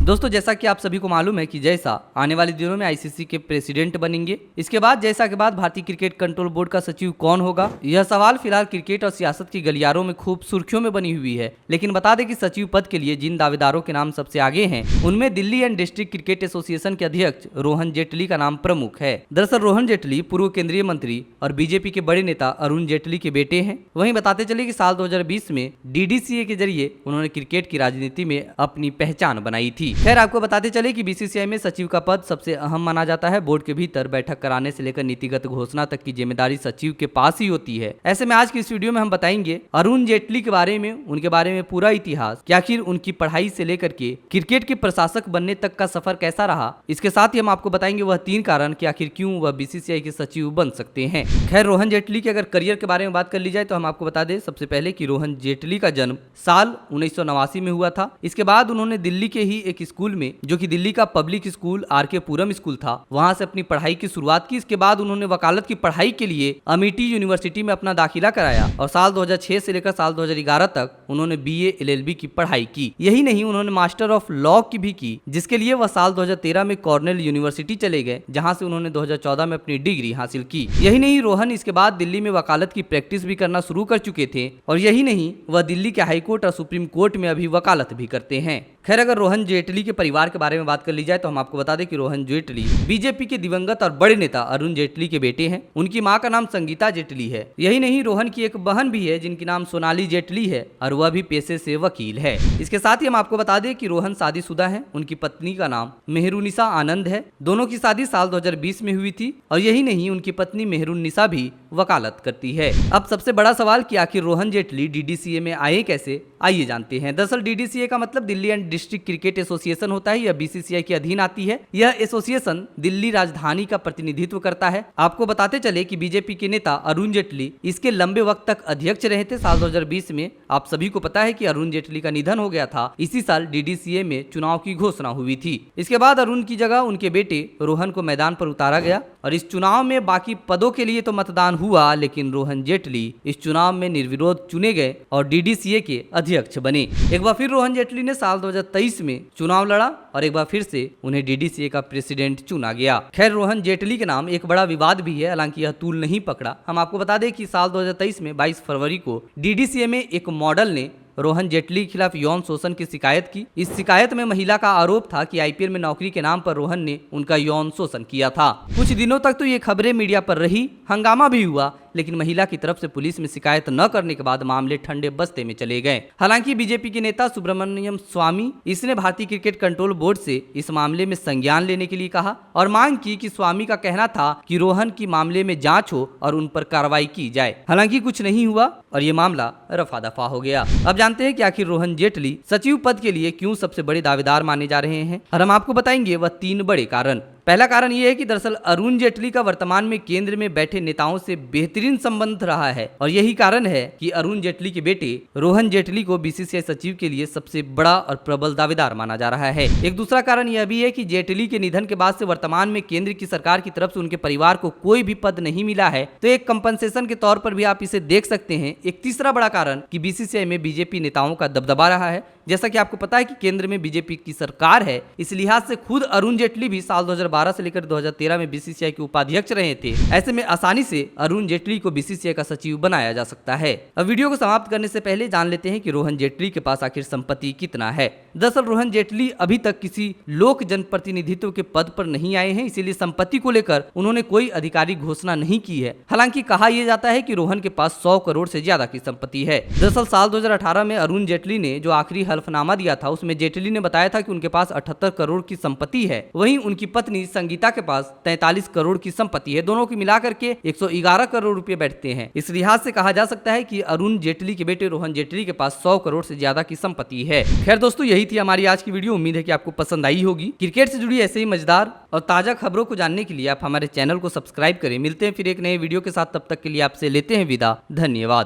दोस्तों जैसा कि आप सभी को मालूम है कि जैसा आने वाले दिनों में आईसीसी के प्रेसिडेंट बनेंगे, इसके बाद जैसा के बाद भारतीय क्रिकेट कंट्रोल बोर्ड का सचिव कौन होगा, यह सवाल फिलहाल क्रिकेट और सियासत की गलियारों में खूब सुर्खियों में बनी हुई है। लेकिन बता दें कि सचिव पद के लिए जिन दावेदारों के नाम सबसे आगे हैं, उनमें Delhi and district cricket association के अध्यक्ष रोहन जेटली का नाम प्रमुख है। दरअसल रोहन जेटली पूर्व केंद्रीय मंत्री और बीजेपी के बड़े नेता अरुण जेटली के बेटे हैं। वहीं बताते चले कि साल 2020 में डीडीसीए के जरिए उन्होंने क्रिकेट की राजनीति में अपनी पहचान बनाई थी। खैर आपको बताते चले कि बीसीसीआई में सचिव का पद सबसे अहम माना जाता है। बोर्ड के भीतर बैठक कराने से लेकर नीतिगत घोषणा तक की जिम्मेदारी सचिव के पास ही होती है। ऐसे में आज की इस वीडियो में हम बताएंगे अरुण जेटली के बारे में, उनके बारे में पूरा इतिहास, कि आखिर उनकी पढ़ाई से लेकर के क्रिकेट के प्रशासक बनने तक का सफर कैसा रहा। इसके साथ ही हम आपको बताएंगे वह 3 कारण कि आखिर क्यों वह बीसीसीआई के सचिव बन सकते हैं। खैर रोहन जेटली के अगर करियर के बारे में बात कर ली जाए तो हम आपको बता दें सबसे पहले कि रोहन जेटली का जन्म साल 1989 में हुआ था। इसके बाद उन्होंने दिल्ली के ही एक स्कूल में, जो कि दिल्ली का पब्लिक स्कूल आर.के. पुरम स्कूल था, वहां से अपनी पढ़ाई की शुरुआत की। इसके बाद उन्होंने वकालत की पढ़ाई के लिए अमेठी यूनिवर्सिटी में अपना दाखिला कराया और साल 2006 से लेकर साल 2011 तक उन्होंने बीए एलएलबी की पढ़ाई की। यही नहीं, उन्होंने मास्टर ऑफ लॉ की भी की, जिसके लिए वह साल 2013 में कॉर्नेल यूनिवर्सिटी चले गए, जहां से उन्होंने 2014 में अपनी डिग्री हासिल की। यही नहीं, रोहन इसके बाद दिल्ली में वकालत की प्रैक्टिस भी करना शुरू कर चुके थे और यही नहीं, वह दिल्ली के हाईकोर्ट और सुप्रीम कोर्ट में अभी वकालत भी करते हैं। खैर अगर रोहन जेटली के परिवार के बारे में बात कर ली जाए तो हम आपको बता दें कि रोहन जेटली बीजेपी के दिवंगत और बड़े नेता अरुण जेटली के बेटे हैं। उनकी मां का नाम संगीता जेटली है। यही नहीं, रोहन की एक बहन भी है जिनकी नाम सोनाली जेटली है और वह भी पेशे से वकील है। इसके साथ ही हम आपको बता दें कि रोहन शादीशुदा है। उनकी पत्नी का नाम मेहरुनिसा आनंद है। दोनों की शादी साल 2020 में हुई थी और यही नहीं, उनकी पत्नी मेहरुनिसा भी वकालत करती है। अब सबसे बड़ा सवाल कि आखिर रोहन जेटली डीडीसीए में आए कैसे, आइए जानते हैं। दरअसल डीडीसीए का मतलब Delhi and district cricket association होता है। यह बीसीसीआई के अधीन आती है। यह एसोसिएशन दिल्ली राजधानी का प्रतिनिधित्व करता है। आपको बताते चले कि बीजेपी के नेता अरुण जेटली इसके लंबे वक्त तक अध्यक्ष रहे थे। साल 2020 में आप सभी को पता है कि अरुण जेटली का निधन हो गया था। इसी साल डीडीसीए में चुनाव की घोषणा हुई थी। इसके बाद अरुण की जगह उनके बेटे रोहन को मैदान पर उतारा गया और इस चुनाव में बाकी पदों के लिए तो मतदान हुआ, लेकिन रोहन जेटली इस चुनाव में निर्विरोध चुने गए और डीडीसीए के अध्यक्ष बने। एक बार फिर रोहन जेटली ने साल 2023 में चुनाव लड़ा और एक बार फिर से उन्हें डीडीसीए का प्रेसिडेंट चुना गया। खैर रोहन जेटली के नाम एक बड़ा विवाद भी है, हालांकि यह तूल नहीं पकड़ा। हम आपको बता दें कि साल 2023 में 22 फरवरी को डीडीसीए में एक मॉडल ने रोहन जेटली के खिलाफ यौन शोषण की शिकायत की। इस शिकायत में महिला का आरोप था कि आईपीएल में नौकरी के नाम पर रोहन ने उनका यौन शोषण किया था। कुछ दिनों तक तो ये खबरें मीडिया पर रही, हंगामा भी हुआ, लेकिन महिला की तरफ से पुलिस में शिकायत न करने के बाद मामले ठंडे बस्ते में चले गए। हालांकि बीजेपी के नेता सुब्रमण्यम स्वामी इसने भारतीय क्रिकेट कंट्रोल बोर्ड से इस मामले में संज्ञान लेने के लिए कहा और मांग की कि स्वामी का कहना था कि रोहन की मामले में जांच हो और उन पर कार्रवाई की जाए। हालांकि कुछ नहीं हुआ और ये मामला रफा दफा हो गया। अब जानते हैं कि आखिर रोहन जेटली सचिव पद के लिए क्यों सबसे बड़े दावेदार माने जा रहे हैं और हम आपको बताएंगे वह 3 बड़े कारण। पहला कारण यह है कि दरअसल अरुण जेटली का वर्तमान में केंद्र में बैठे नेताओं से बेहतरीन संबंध रहा है और यही कारण है कि अरुण जेटली के बेटे रोहन जेटली को बीसीसीआई सचिव के लिए सबसे बड़ा और प्रबल दावेदार माना जा रहा है। एक दूसरा कारण यह भी है कि जेटली के निधन के बाद से वर्तमान में केंद्र की सरकार की तरफ से उनके परिवार को कोई भी पद नहीं मिला है, तो एक कंपनसेशन के तौर पर भी आप इसे देख सकते हैं। एक तीसरा बड़ा कारण कि बीसीसीआई में बीजेपी नेताओं का दबदबा रहा है। जैसा कि आपको पता है कि केंद्र में बीजेपी की सरकार है, इस लिहाज से खुद अरुण जेटली भी साल 2012 से लेकर 2013 में बीसीसीआई के उपाध्यक्ष रहे थे। ऐसे में आसानी से अरुण जेटली को बीसीसीआई का सचिव बनाया जा सकता है। अब वीडियो को समाप्त करने से पहले जान लेते हैं कि रोहन जेटली के पास आखिर संपत्ति कितना है। दरअसल रोहन जेटली अभी तक किसी लोक जनप्रतिनिधित्व के पद पर नहीं आए हैं, इसीलिए संपत्ति को लेकर उन्होंने कोई आधिकारिक घोषणा नहीं की है। हालांकि कहा यह जाता है कि रोहन के पास 100 करोड़ से ज्यादा की संपत्ति है। दरअसल साल 2018 में अरुण जेटली ने जो आखिरी हल्फनामा दिया था उसमें जेटली ने बताया था कि उनके पास 78 करोड़ की संपत्ति है। वहीं उनकी पत्नी संगीता के पास 43 करोड़ की संपत्ति है। दोनों की मिलाकर के 111 करोड़ रुपए बैठते हैं। इस लिहाज से कहा जा सकता है कि अरुण जेटली के बेटे रोहन जेटली के पास 100 करोड़ से ज्यादा की संपत्ति है। खैर दोस्तों यही थी हमारी आज की वीडियो। उम्मीद है कि आपको पसंद आई होगी। क्रिकेट से जुड़ी ऐसे ही मजेदार और ताजा खबरों को जानने के लिए आप हमारे चैनल को सब्सक्राइब करें। मिलते हैं फिर एक नए वीडियो के साथ, तब तक के लिए आपसे लेते हैं विदा। धन्यवाद।